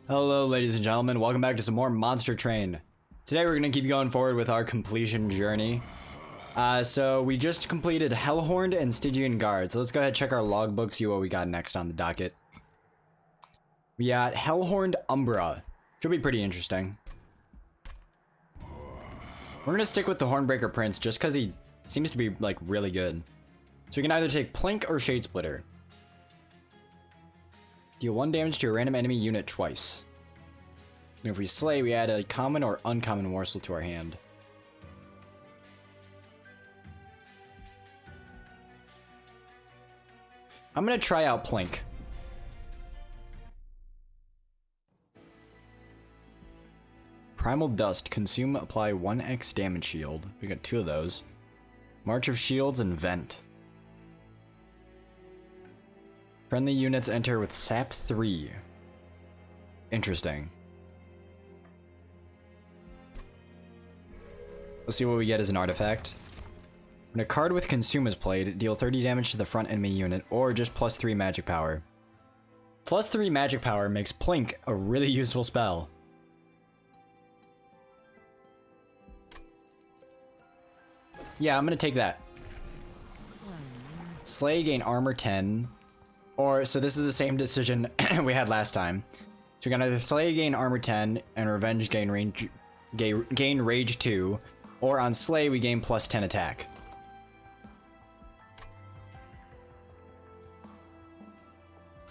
Hello ladies and gentlemen, welcome back to some more Monster Train. Today we're going to keep going forward with our completion journey. So we just completed Hellhorned and Stygian Guard, so let's go ahead and check our logbook, see what we got next on the docket. We got Hellhorned Umbra, should be pretty interesting. We're going to stick with the Hornbreaker Prince just because he seems to be like really good. So we can either take Plink or Shadesplitter. Deal 1 damage to a random enemy unit twice. And if we slay, we add a common or uncommon morsel to our hand. I'm gonna try out Plink. Primal Dust. Consume, apply 1x damage shield. We got 2 of those. March of Shields and Vent. Friendly units enter with Sap 3. Interesting. Let's see what we get as an artifact. When a card with Consume is played, deal 30 damage to the front enemy unit, or just +3 magic power. +3 magic power makes Plink a really useful spell. Yeah, I'm gonna take that. Slay, gain armor 10. Or, so this is the same decision we had last time. So we can either Slay, gain armor 10, and Revenge, gain rage 2. Or on Slay, we gain +10 attack.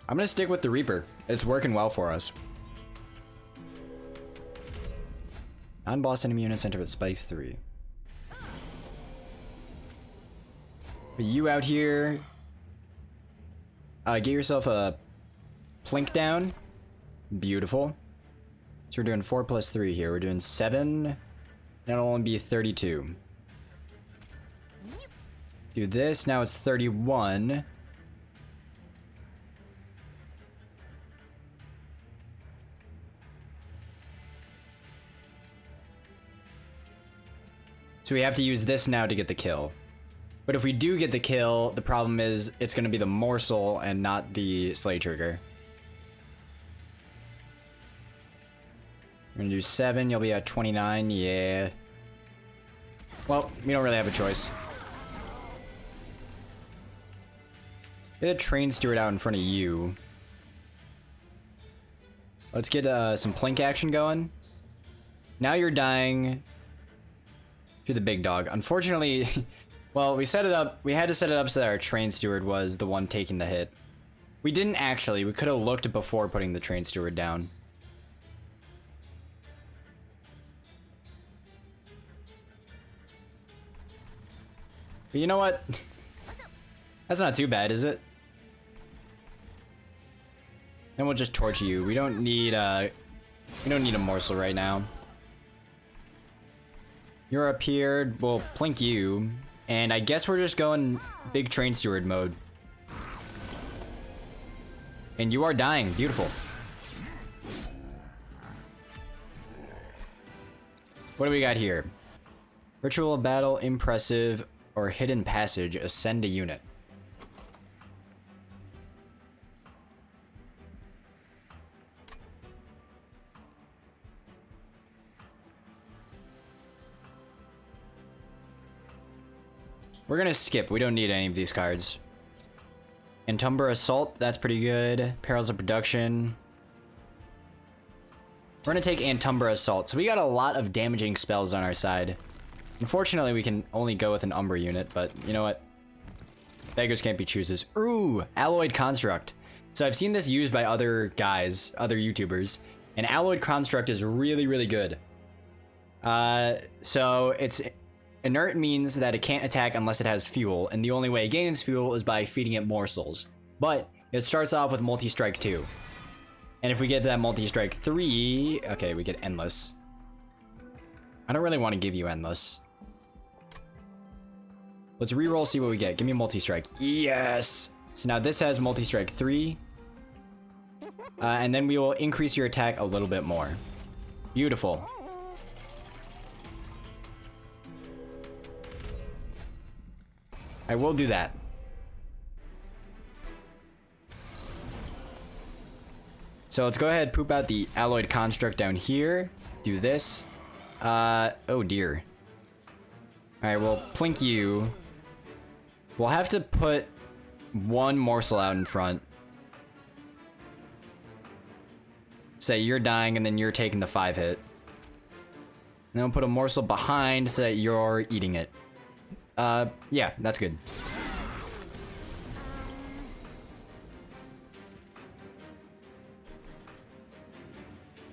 I'm gonna stick with the Reaper. It's working well for us. Non-boss enemy units enter with spikes 3. But you out here, get yourself a Plink down. Beautiful. So we're doing 4 + 3 here. We're doing 7. That'll only be 32. Do this, now it's 31. So we have to use this now to get the kill. But if we do get the kill, the problem is it's going to be the morsel and not the slay trigger. We're going to do 7, you'll be at 29, yeah. Well, we don't really have a choice. Get a train steward out in front of you. Let's get some Plink action going. Now you're dying to the big dog. Unfortunately, well, we set it up. We had to set it up so that our train steward was the one taking the hit. We didn't actually. We could have looked before putting the train steward down. But you know what? That's not too bad, is it? Then we'll just torch you. We don't need a morsel right now. You're up here. We'll Plink you. And I guess we're just going big train steward mode. And you are dying. Beautiful. What do we got here? Ritual of Battle, Impressive, or Hidden Passage. Ascend a unit. We're gonna skip. We don't need any of these cards. Entumber Assault, that's pretty good. Perils of Production. We're gonna take Entumber Assault. So we got a lot of damaging spells on our side. Unfortunately, we can only go with an Umbra unit, but you know what? Beggars can't be choosers. Ooh, Alloyed Construct. So I've seen this used by other guys, other YouTubers, and Alloyed Construct is really, really good. So it's inert means that it can't attack unless it has fuel, and the only way it gains fuel is by feeding it morsels. But it starts off with Multi-Strike 2. And if we get that Multi-Strike 3, okay, we get Endless. I don't really want to give you Endless. Let's reroll, see what we get. Give me Multi-Strike. Yes! So now this has Multi-Strike 3. And then we will increase your attack a little bit more. Beautiful. I will do that. So let's go ahead, poop out the alloyed construct down here. Do this. Oh dear. Alright, we'll plink you. We'll have to put one morsel out in front. Say you're dying and then you're taking the 5 hit. And then we'll put a morsel behind so that you're eating it. Yeah, that's good.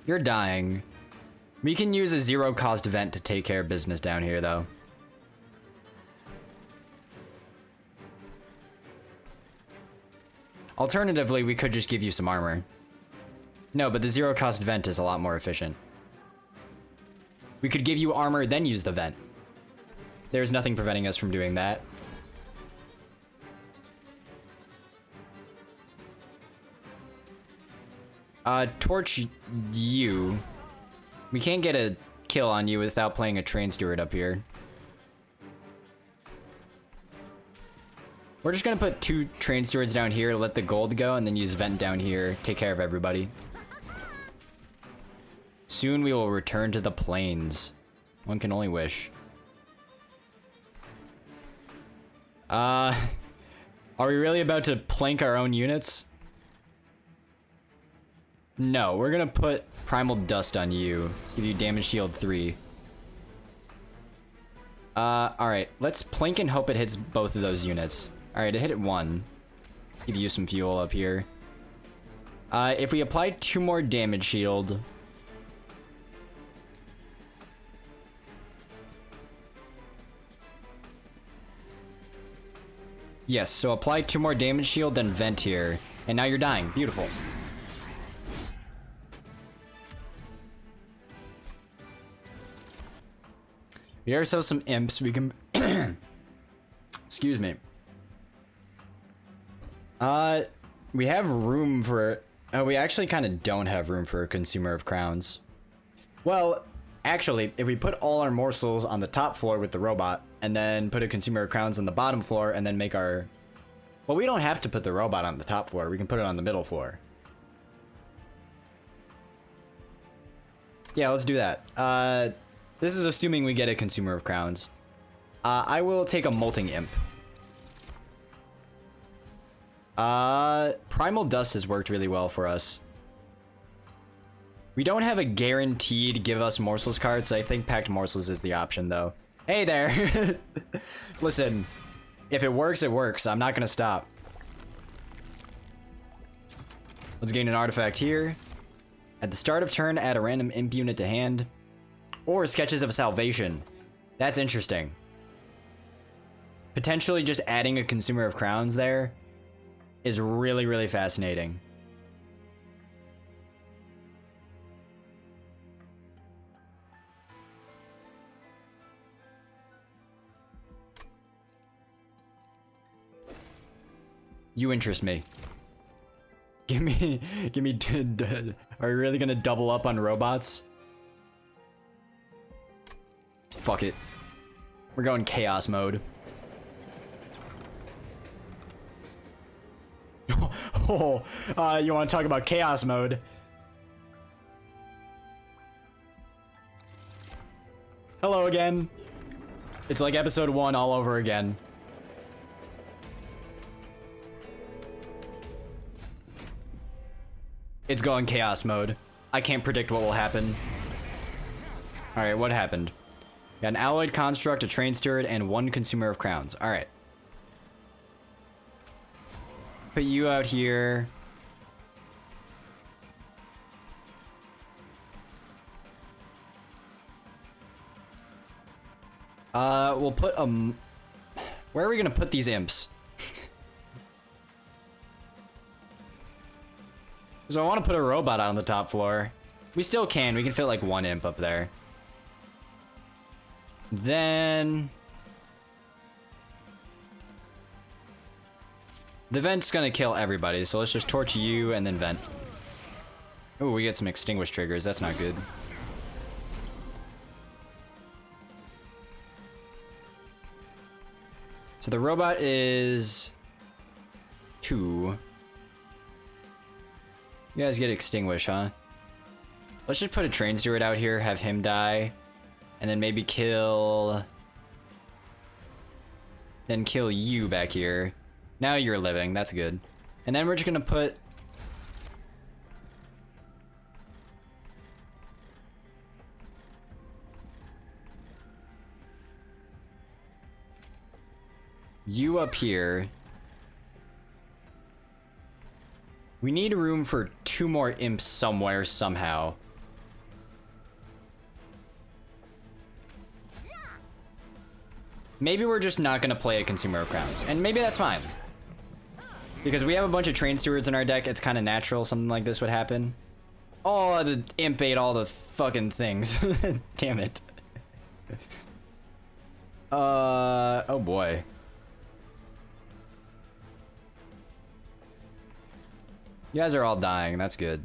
You're dying. We can use a zero cost event to take care of business down here though. Alternatively, we could just give you some armor. No, but the zero cost vent is a lot more efficient. We could give you armor, then use the vent. There's nothing preventing us from doing that. Torch you. We can't get a kill on you without playing a train steward up here. We're just gonna put 2 train stewards down here, let the gold go, and then use vent down here, take care of everybody. Soon we will return to the plains. One can only wish. Are we really about to plank our own units? No, we're gonna put Primal Dust on you. Give you damage shield 3. Alright. Let's plank and hope it hits both of those units. Alright, it hit it 1. Give you some fuel up here. If we apply 2 more damage shield... Yes, so apply 2 more damage shield, then vent here. And now you're dying. Beautiful. We got ourselves some imps. We can... Excuse me. We have room for... we actually kind of don't have room for a consumer of crowns. Well, actually, if we put all our morsels on the top floor with the robot, and then put a consumer of crowns on the bottom floor, and then make our... Well, we don't have to put the robot on the top floor. We can put it on the middle floor. Yeah, let's do that. This is assuming we get a consumer of crowns. I will take a molting imp. Primal Dust has worked really well for us. We don't have a guaranteed give us morsels card, so I think packed morsels is the option though. Hey there! Listen, if it works, it works. I'm not gonna stop. Let's gain an artifact here. At the start of turn, add a random imp unit to hand. Or Sketches of Salvation. That's interesting. Potentially just adding a consumer of crowns there is really, really fascinating. You interest me. Give me, are you really gonna double up on robots? Fuck it. We're going chaos mode. Oh, you want to talk about chaos mode? Hello again. It's like episode 1 all over again. It's going chaos mode. I can't predict what will happen. Alright, what happened? Got an alloyed construct, a train steward, and 1 consumer of crowns. Alright. Put you out here. We'll put where are we gonna put these imps? So I want to put a robot on the top floor. We still can. We can fit like 1 imp up there. Then the vent's gonna kill everybody, so let's just torch you and then vent. Oh, we get some extinguish triggers. That's not good. So the robot is 2. You guys get extinguished, huh? Let's just put a train steward out here, have him die, and then maybe kill... Then kill you back here. Now you're living, that's good. And then we're just gonna put... you up here. We need room for 2 more imps somewhere, somehow. Maybe we're just not gonna play a Consumer of Crowns, and maybe that's fine. Because we have a bunch of Train Stewards in our deck, it's kind of natural something like this would happen. Oh, the imp ate all the fucking things. Damn it. Oh boy. You guys are all dying, that's good.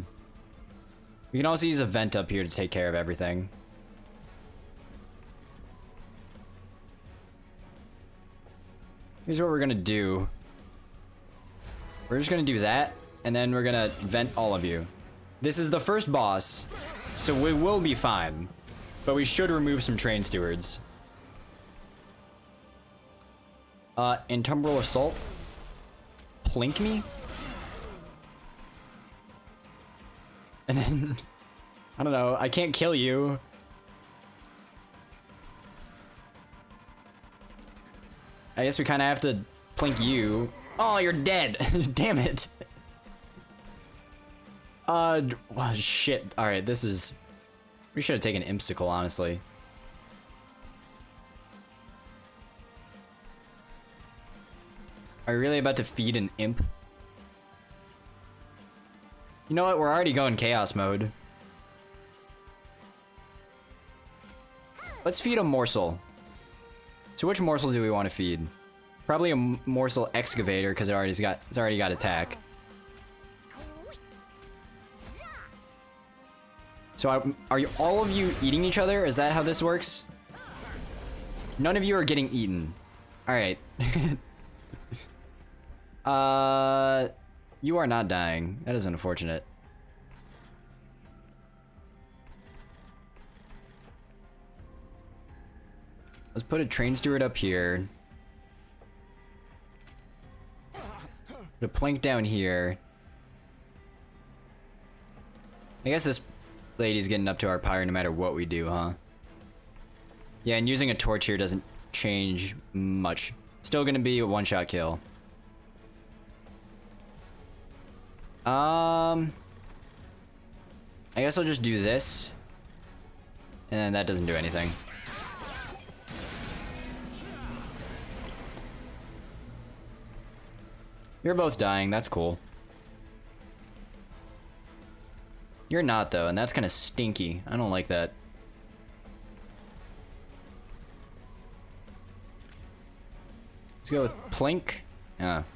We can also use a vent up here to take care of everything. Here's what we're gonna do. We're just gonna do that, and then we're gonna vent all of you. This is the first boss, so we will be fine. But we should remove some train stewards. Intumbral Assault? Plink me? And then, I don't know, I can't kill you. I guess we kind of have to plink you. Oh, you're dead. Damn it. Well, shit. Alright, this is... We should have taken Impsicle, honestly. Are we really about to feed an imp? You know what? We're already going chaos mode. Let's feed a morsel. So which morsel do we want to feed? Probably a morsel excavator because it's already got attack. So are all of you eating each other? Is that how this works? None of you are getting eaten. All right. You are not dying. That is unfortunate. Let's put a train steward up here. Put a plank down here. I guess this lady's getting up to our power no matter what we do, huh? Yeah, and using a torch here doesn't change much. Still gonna be a one-shot kill. I guess I'll just do this. And then that doesn't do anything. You're both dying, that's cool. You're not though, and that's kind of stinky. I don't like that. Let's go with Plink.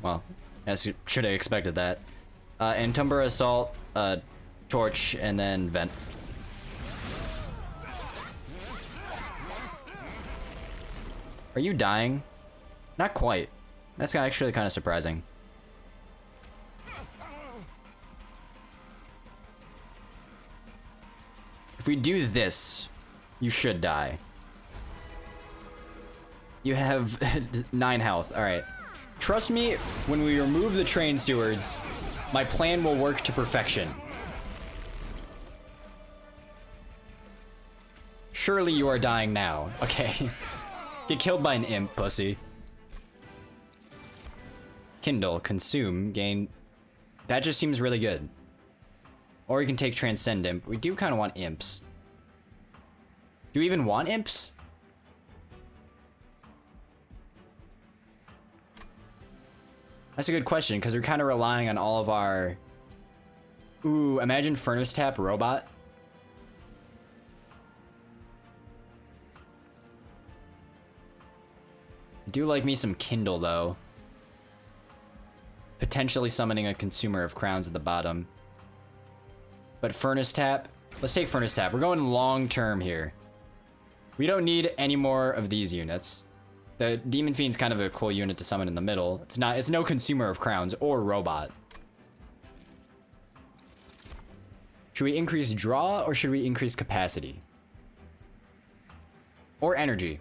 Well, I should have expected that. Intumbra Assault, Torch, and then Vent. Are you dying? Not quite. That's actually kind of surprising. If we do this, you should die. You have 9 health. Alright. Trust me, when we remove the train stewards, my plan will work to perfection. Surely you are dying now. Okay. Get killed by an imp, pussy. Kindle, consume, gain... That just seems really good. Or you can take Transcend Imp. We do kind of want imps. Do we even want imps? That's a good question, because we're kind of relying on all of our... Ooh, imagine Furnace Tap Robot. I do like me some Kindle, though. Potentially summoning a Consumer of Crowns at the bottom. But Furnace Tap, let's take Furnace Tap. We're going long term here. We don't need any more of these units. The Demon Fiend's kind of a cool unit to summon in the middle. It's no Consumer of Crowns or Robot. Should we increase draw or should we increase capacity? Or energy?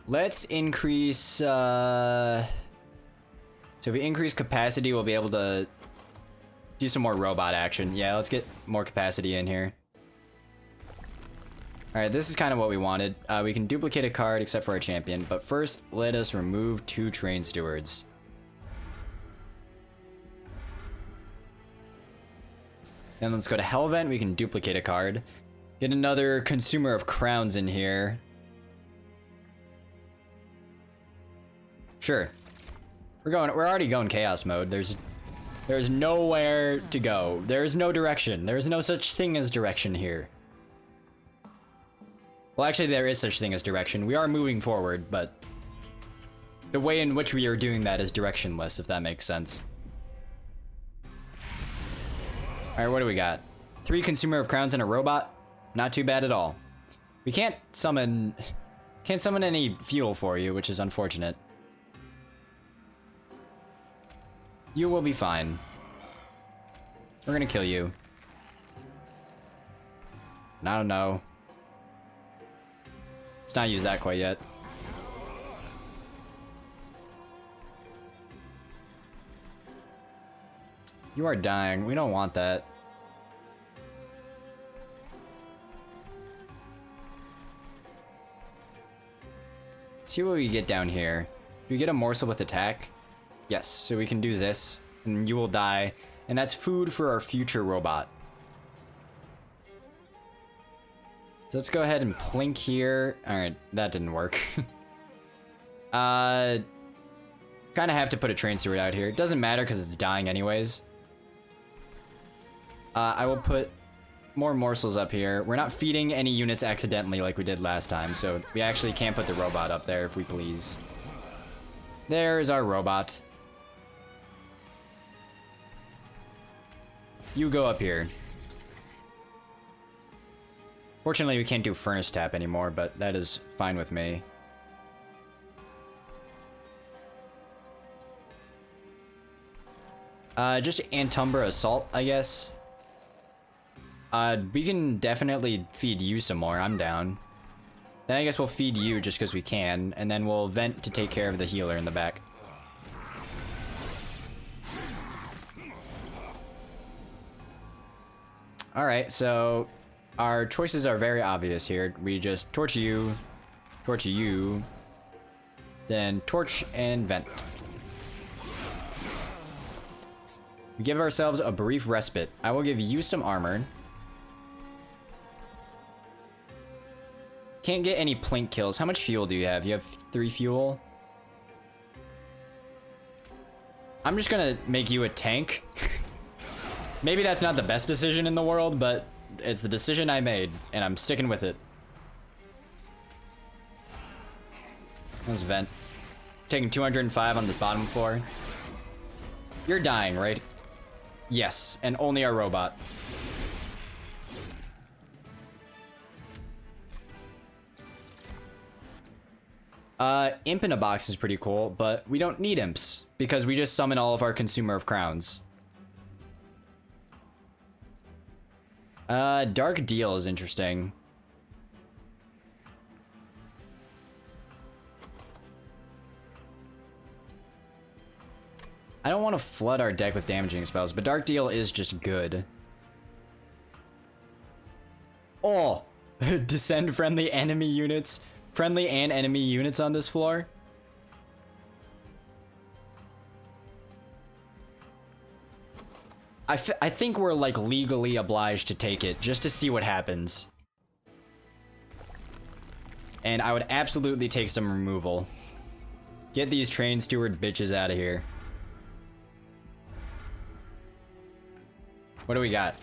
Let's increase, so if we increase capacity, we'll be able to do some more robot action. Yeah, let's get more capacity in here. Alright, this is kind of what we wanted. We can duplicate a card except for our champion, but first, let us remove 2 train stewards. Then let's go to Hellvent, we can duplicate a card. Get another consumer of crowns in here. Sure. We're already going chaos mode. There's nowhere to go. There's no direction. There's no such thing as direction here. Well, actually, there is such thing as direction. We are moving forward, but the way in which we are doing that is directionless, if that makes sense. Alright, what do we got? 3 consumer of crowns and a robot? Not too bad at all. We can't summon any fuel for you, which is unfortunate. You will be fine. We're gonna kill you. And I don't know. Let's not use that quite yet. You are dying. We don't want that. See what we get down here. Do we get a morsel with attack? Yes, so we can do this, and you will die, and that's food for our future robot. So let's go ahead and plink here. Alright, that didn't work. Kind of have to put a train steward out here. It doesn't matter because it's dying anyways. I will put more morsels up here. We're not feeding any units accidentally like we did last time, so we actually can't put the robot up there if we please. There's our robot. You go up here. Fortunately, we can't do furnace tap anymore, but that is fine with me. Just Antumbra Assault, I guess. We can definitely feed you some more. I'm down. Then I guess we'll feed you just because we can, and then we'll vent to take care of the healer in the back. Alright, so our choices are very obvious here. We just torch you, then torch and vent. We give ourselves a brief respite. I will give you some armor. Can't get any plink kills. How much fuel do you have? You have 3 fuel? I'm just gonna make you a tank. Maybe that's not the best decision in the world, but it's the decision I made, and I'm sticking with it. Let's vent. Taking 205 on the bottom floor. You're dying, right? Yes, and only our robot. Imp in a box is pretty cool, but we don't need imps, because we just summon all of our consumer of crowns. Dark Deal is interesting. I don't want to flood our deck with damaging spells, but Dark Deal is just good. Oh! Descend friendly and enemy units on this floor? I think we're like legally obliged to take it just to see what happens. And I would absolutely take some removal. Get these train steward bitches out of here. What do we got?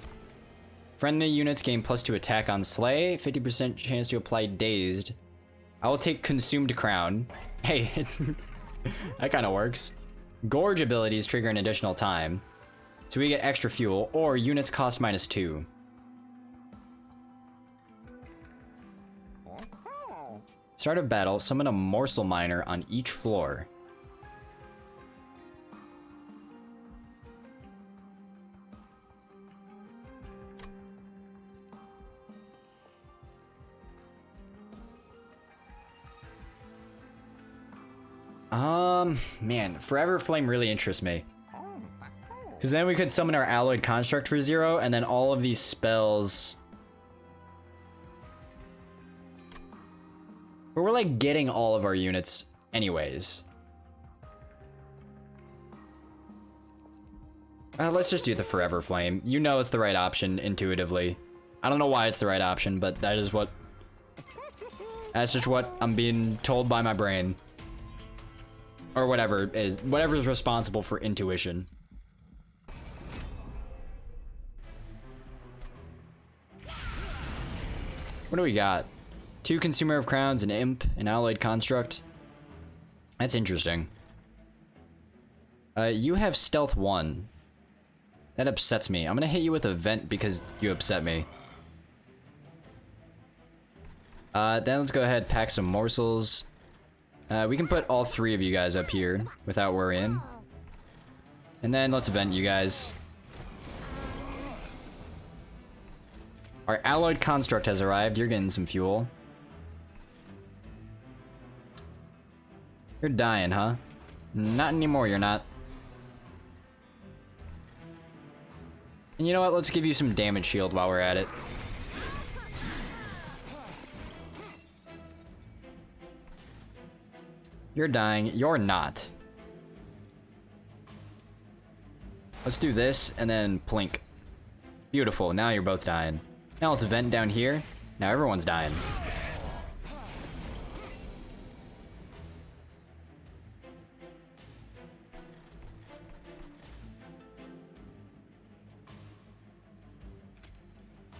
Friendly units gain +2 attack on Slay, 50% chance to apply Dazed. I will take Consumed Crown. Hey, that kind of works. Gorge abilities trigger an additional time. So we get extra fuel, or units cost -2. Start of battle, summon a morsel miner on each floor. Man, Forever Flame really interests me. Because then we could summon our Alloyed Construct for 0, and then all of these spells... But we're like getting all of our units anyways. Let's just do the Forever Flame. You know it's the right option intuitively. I don't know why it's the right option, but that is what... That's just what I'm being told by my brain. Or whatever is, whatever's responsible for intuition. What do we got? 2 Consumer of Crowns, an Imp, an Alloyed Construct. That's interesting. You have Stealth 1. That upsets me. I'm gonna hit you with a Vent because you upset me. Then let's go ahead and pack some morsels. We can put all 3 of you guys up here without worrying. And then let's vent you guys. Our Alloyed Construct has arrived. You're getting some fuel. You're dying, huh? Not anymore, you're not. And you know what? Let's give you some damage shield while we're at it. You're dying. You're not. Let's do this and then plink. Beautiful. Now you're both dying. Now let's vent down here. Now everyone's dying.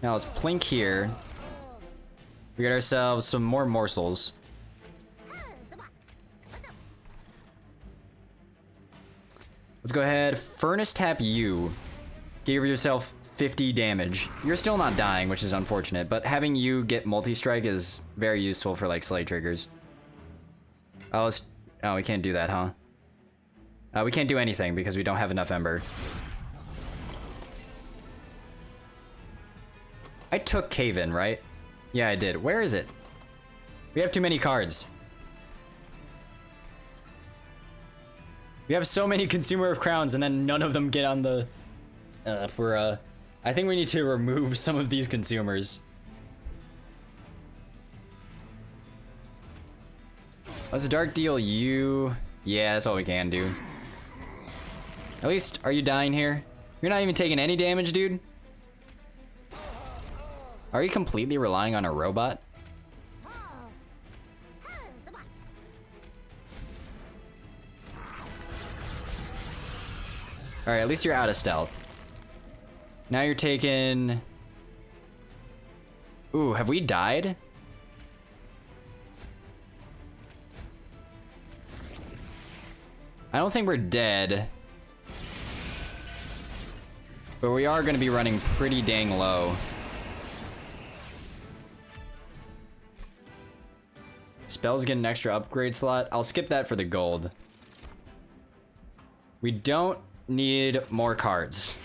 Now let's plink here. We got ourselves some more morsels. Let's go ahead, Furnace Tap you. Give yourself 50 damage. You're still not dying, which is unfortunate, but having you get multi-strike is very useful for like slay triggers. Oh, we can't do that, huh? We can't do anything because we don't have enough Ember. I took Cave-In, right? Yeah, I did. Where is it? We have too many cards. We have so many Consumer of Crowns, and then none of them get on the... I think we need to remove some of these consumers. Let's Dark Deal you... Yeah, that's all we can do. At least, are you dying here? You're not even taking any damage, dude? Are you completely relying on a robot? Alright, at least you're out of stealth. Now you're taking... Ooh, have we died? I don't think we're dead. But we are going to be running pretty dang low. Spells get an extra upgrade slot. I'll skip that for the gold. We don't need more cards.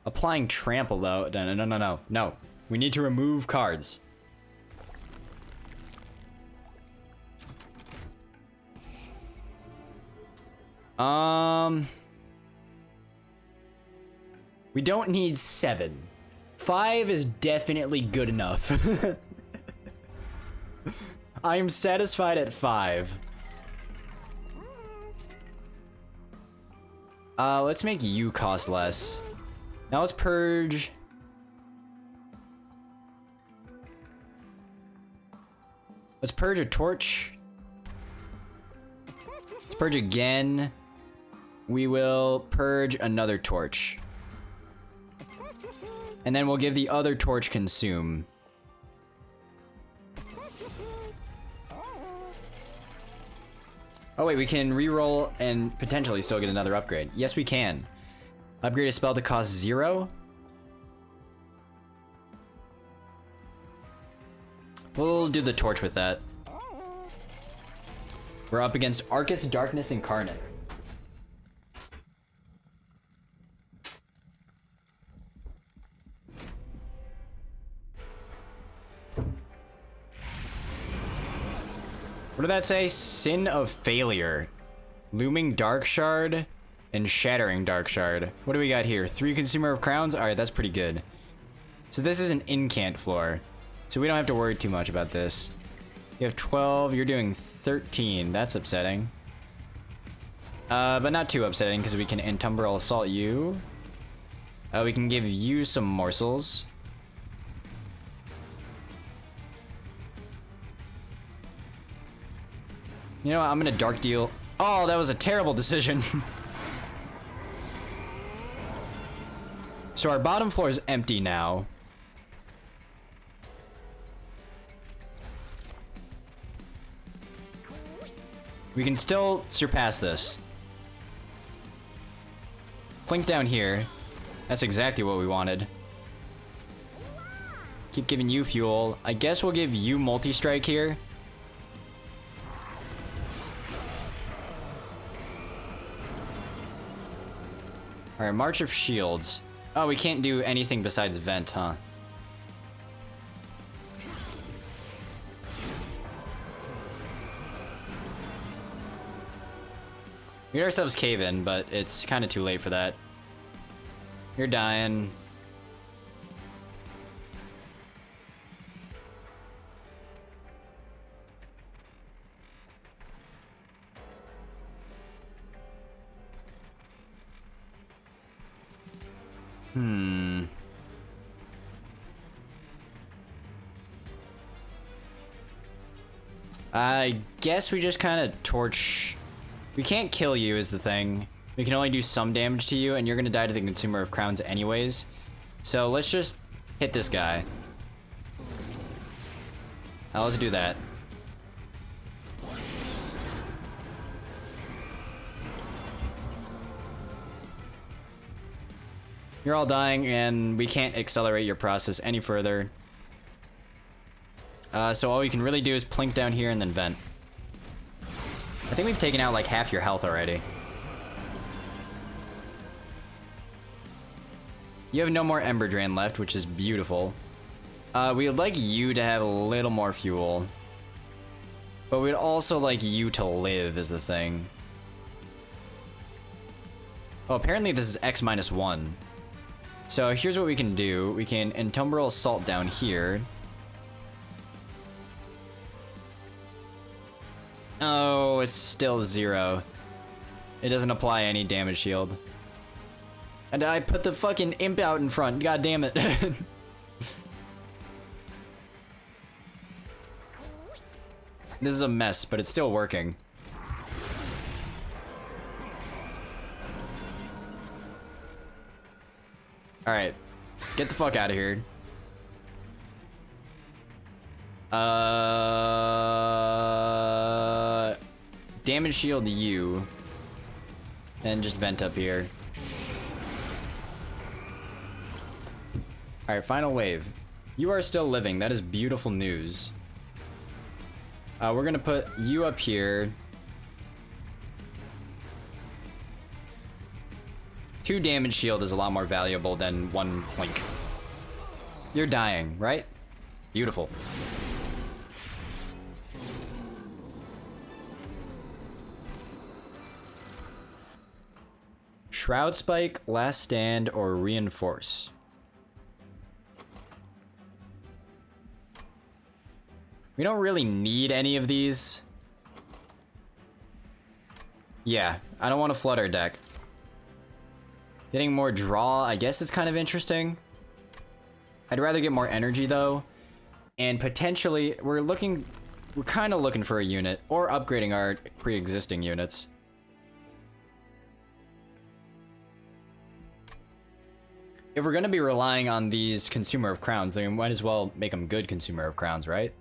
Applying trample though. No. We need to remove cards. We don't need 7. 5 is definitely good enough. I am satisfied at 5. Let's make you cost less. Now let's purge. Let's purge a torch. Let's purge again. We will purge another torch. And then we'll give the other torch consume. Oh wait, we can reroll and potentially still get another upgrade. Yes, we can. Upgrade a spell to cost 0. We'll do the torch with that. We're up against Arcus Darkness Incarnate. What did that say? Sin of Failure. Looming Dark Shard and Shattering Dark Shard. What do we got here? 3 Consumer of Crowns? Alright, that's pretty good. So this is an incant floor. So we don't have to worry too much about this. You have 12, you're doing 13. That's upsetting. But not too upsetting because we can Entumbral Assault you. We can give you some morsels. You know what, I'm gonna Dark Deal. Oh, that was a terrible decision. So our bottom floor is empty now. We can still surpass this. Plink down here. That's exactly what we wanted. Keep giving you fuel. I guess we'll give you multi-strike here. Alright, March of Shields. Oh, we can't do anything besides vent, huh? We get ourselves cave in, but it's kind of too late for that. You're dying. I guess we just kind of torch. We can't kill you is the thing. We can only do some damage to you, and you're gonna die to the Consumer of Crowns anyways. So let's just hit this guy. Now let's do that. You're all dying, and we can't accelerate your process any further. So all we can really do is plink down here and then vent. I think we've taken out like half your health already. You have no more Ember Drain left, which is beautiful. We would like you to have a little more fuel. But we'd also like you to live is the thing. Oh, apparently this is X-1. So here's what we can do. We can Entumbral Assault down here. Oh, it's still 0. It doesn't apply any damage shield. And I put the fucking imp out in front. God damn it. This is a mess, but it's still working. Alright. Get the fuck out of here. Damage shield you. And just vent up here. Alright, final wave. You are still living. That is beautiful news. We're gonna put you up here. 2 damage shield is a lot more valuable than 1 plink. You're dying, right? Beautiful. Shroud Spike, Last Stand, or Reinforce. We don't really need any of these. Yeah, I don't want to flood our deck. Getting more draw, I guess it's kind of interesting. I'd rather get more energy though. And potentially, we're kind of looking for a unit, or upgrading our pre-existing units. If we're gonna be relying on these Consumer of Crowns, then we might as well make them good Consumer of Crowns, right?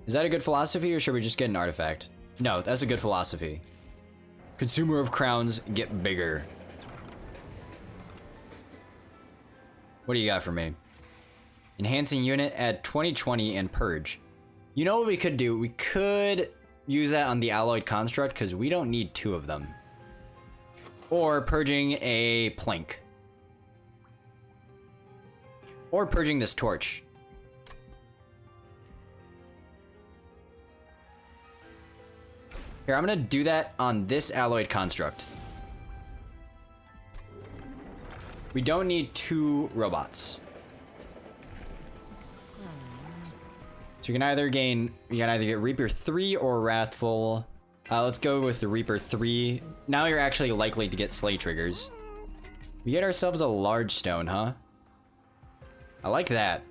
Is that a good philosophy, or should we just get an artifact? No, that's a good philosophy. Consumer of Crowns get bigger. What do you got for me? Enhancing unit, add 20/20 and purge. You know what we could do? We could use that on the alloyed construct because we don't need 2 of them. Or purging a plank. Or purging this torch. Here, I'm gonna do that on this alloyed construct. We don't need 2 robots. So you can either get Reaper 3 or Wrathful. Let's go with the Reaper 3. Now you're actually likely to get Slay triggers. We get ourselves a large stone, huh? I like that.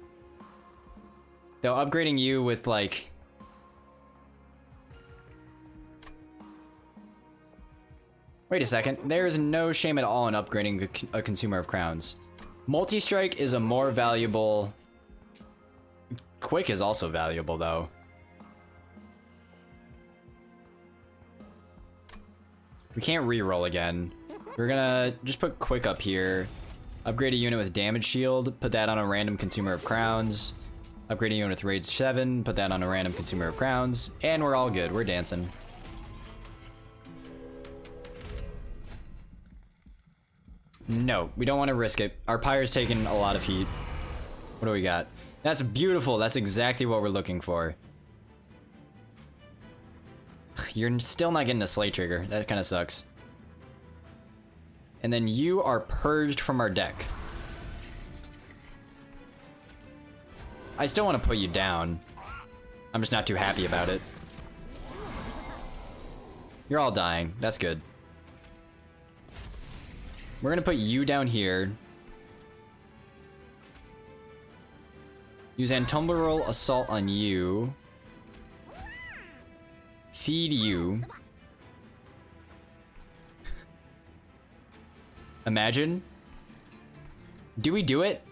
Though upgrading you with like... Wait a second, there is no shame at all in upgrading a Consumer of Crowns. Multi-strike is a more valuable... Quick is also valuable though. We can't re-roll again. We're gonna just put quick up here. Upgrade a unit with damage shield, put that on a random Consumer of Crowns. Upgrade a unit with rage 7, put that on a random Consumer of Crowns. And we're all good, we're dancing. No, we don't want to risk it. Our Pyre's taking a lot of heat. What do we got? That's beautiful. That's exactly what we're looking for. You're still not getting a Slay trigger. That kind of sucks. And then you are purged from our deck. I still want to put you down. I'm just not too happy about it. You're all dying. That's good. We're gonna put you down here. Use Antumberal Assault on you. Feed you. Imagine. Do we do it?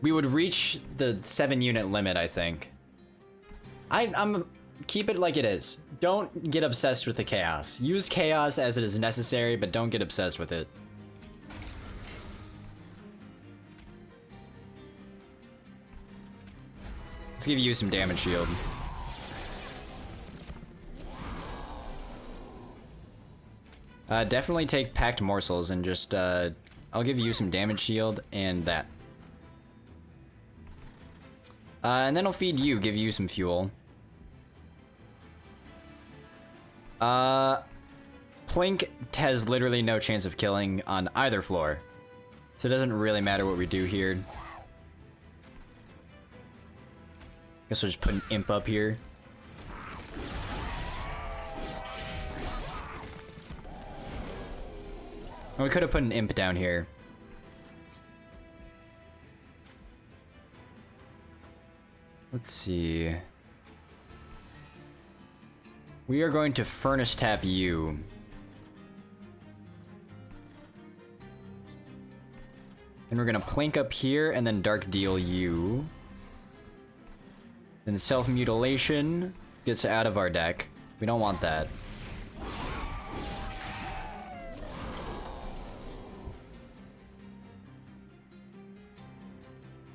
We would reach the 7-unit limit, I think. I'm keep it like it is. Don't get obsessed with the chaos. Use chaos as it is necessary, but don't get obsessed with it. Let's give you some damage shield. Definitely take Packed Morsels and just, I'll give you some damage shield and that. And then I'll feed you, give you some fuel. Plink has literally no chance of killing on either floor. So it doesn't really matter what we do here. Guess we'll just put an imp up here. And we could have put an imp down here. Let's see. We are going to furnace tap you. And we're gonna plink up here and then dark deal you. Then self-mutilation gets out of our deck. We don't want that.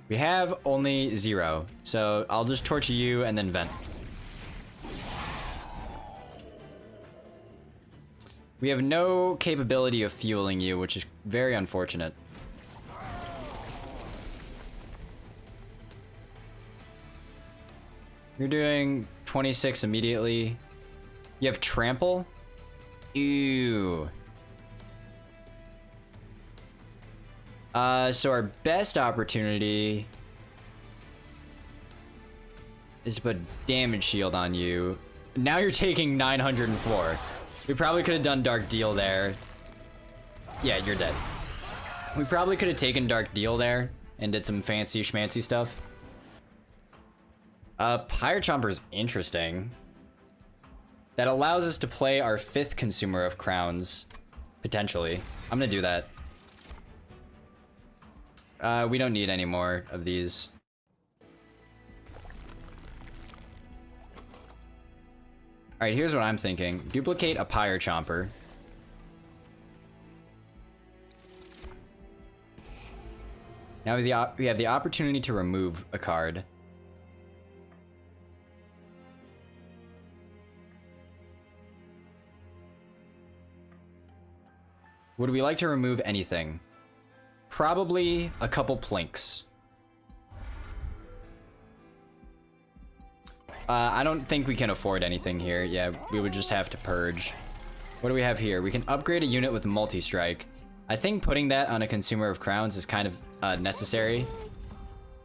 We have only 0, so I'll just torch you and then vent. We have no capability of fueling you, which is very unfortunate. You're doing 26 immediately. You have trample? Ew. So our best opportunity is to put damage shield on you. Now you're taking 904. We probably could have done Dark Deal there. Yeah, you're dead. We probably could have taken Dark Deal there and did some fancy schmancy stuff. Pyre Chomper's interesting. That allows us to play our 5th Consumer of Crowns, potentially. I'm gonna do that. We don't need any more of these. Alright, here's what I'm thinking. Duplicate a Pyre Chomper. Now we have the opportunity to remove a card. Would we like to remove anything? Probably a couple plinks. I don't think we can afford anything here. Yeah, we would just have to purge. What do we have here? We can upgrade a unit with multi-strike. I think putting that on a consumer of crowns is kind of necessary.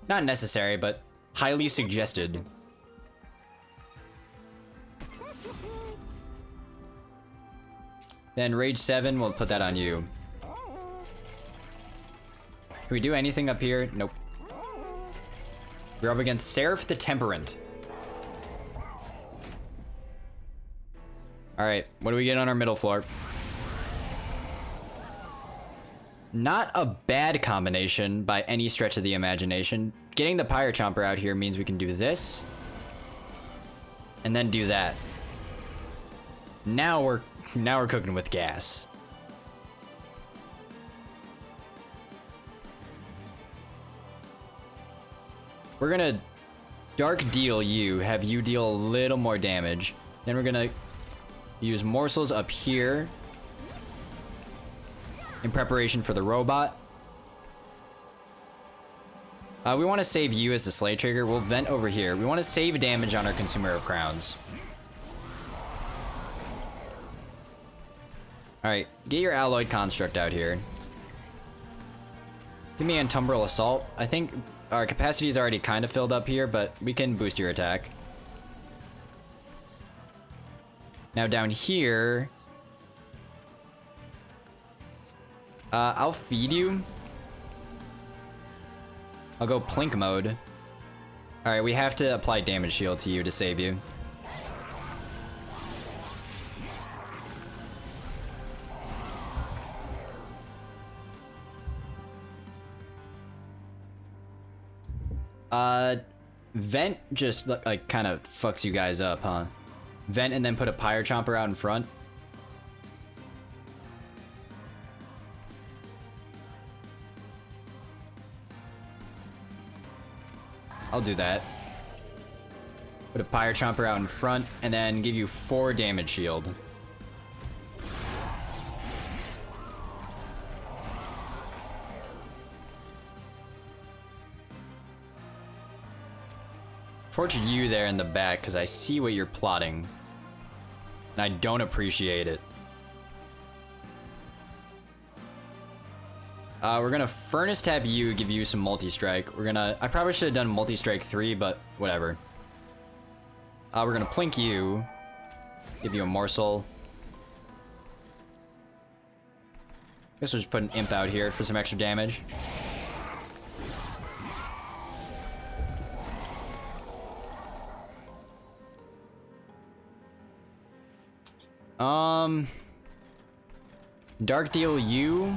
Not necessary, but highly suggested. Then Rage 7, we'll put that on you. Can we do anything up here? Nope. We're up against Seraph the Temperant. Alright, what do we get on our middle floor? Not a bad combination by any stretch of the imagination. Getting the Pyre Chomper out here means we can do this. And then do that. Now we're cooking with gas. We're gonna Dark Deal you, have you deal a little more damage. Then we're gonna use morsels up here in preparation for the robot. We want to save you as the Slay Trigger. We'll vent over here. We want to save damage on our Consumer of Crowns. Alright, get your Alloyed Construct out here. Give me Antumbral Assault. I think our capacity is already kind of filled up here, but we can boost your attack. Now down here... I'll feed you. I'll go Plink mode. Alright, we have to apply damage shield to you to save you. Vent just like kind of fucks you guys up, huh? Vent and then put a Pyre Chomper out in front. I'll do that. Put a Pyre Chomper out in front and then give you 4 damage shield. Torch you there in the back because I see what you're plotting. And I don't appreciate it. We're gonna Furnace Tap you, give you some multi-strike. I probably should have done multi-strike 3, but whatever. We're gonna Plink you, give you a morsel. Guess we'll just put an Imp out here for some extra damage. Dark Deal you,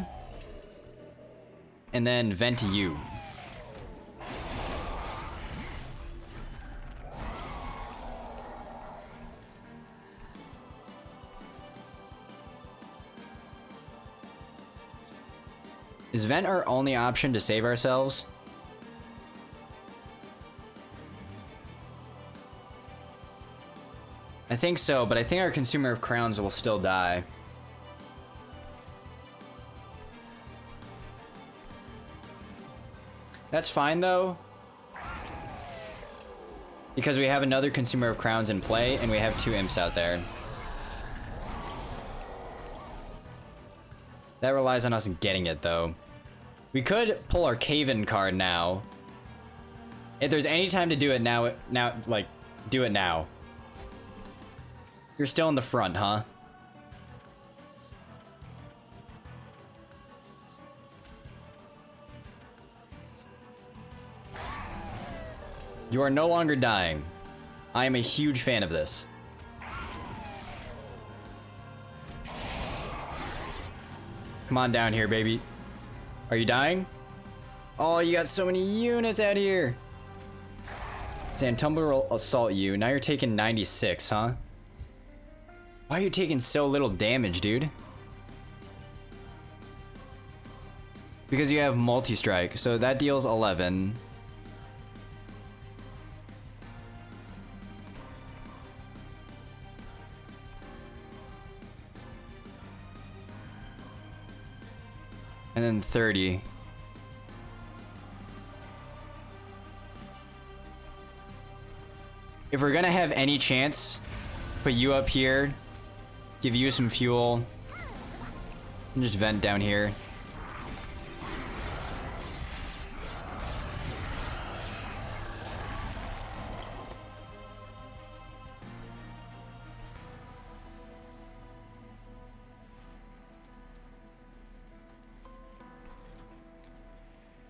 and then Vent you. Is Vent our only option to save ourselves? I think so, but I think our Consumer of Crowns will still die. That's fine, though. Because we have another Consumer of Crowns in play, and we have 2 Imps out there. That relies on us getting it, though. We could pull our Caven card now. If there's any time to do it now, like, do it now. You're still in the front, huh? You are no longer dying. I am a huge fan of this. Come on down here, baby. Are you dying? Oh, you got so many units out here. Antumbral will assault you. Now you're taking 96, huh? Why are you taking so little damage, dude? Because you have multi-strike, so that deals 11. And then 30. If we're gonna have any chance, put you up here, give you some fuel, and just vent down here.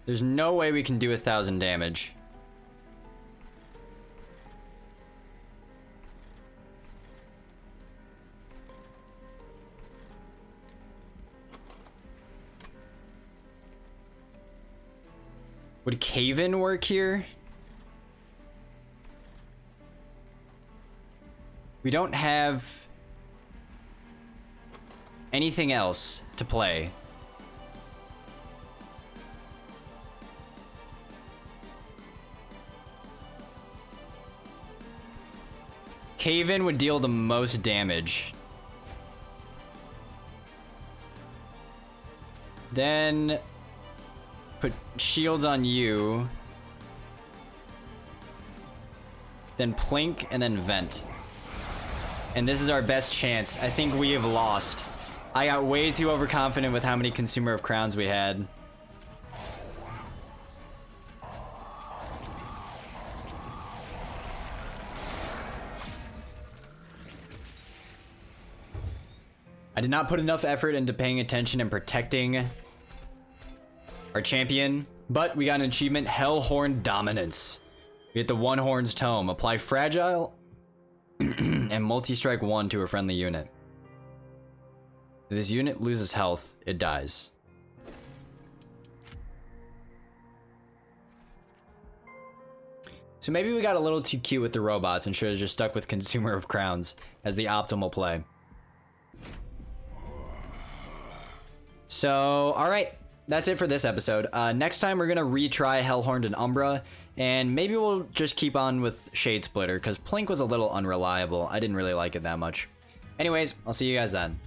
There's no way we can do 1,000 damage. Would Cave-In work here? We don't have anything else to play. Cave-In would deal the most damage. Then put shields on you. Then Plink and then Vent. And this is our best chance. I think we have lost. I got way too overconfident with how many Consumer of Crowns we had. I did not put enough effort into paying attention and protecting our champion, but we got an achievement, Hellhorn Dominance. We get the One Horn's Tome. Apply Fragile and Multi-Strike 1 to a friendly unit. If this unit loses health, it dies. So maybe we got a little too cute with the robots and should have just stuck with Consumer of Crowns as the optimal play. So, alright, that's it for this episode. Next time we're going to retry Hellhorn and Umbra, and maybe we'll just keep on with Shade Splitter, because Plink was a little unreliable. I didn't really like it that much. Anyways, I'll see you guys then.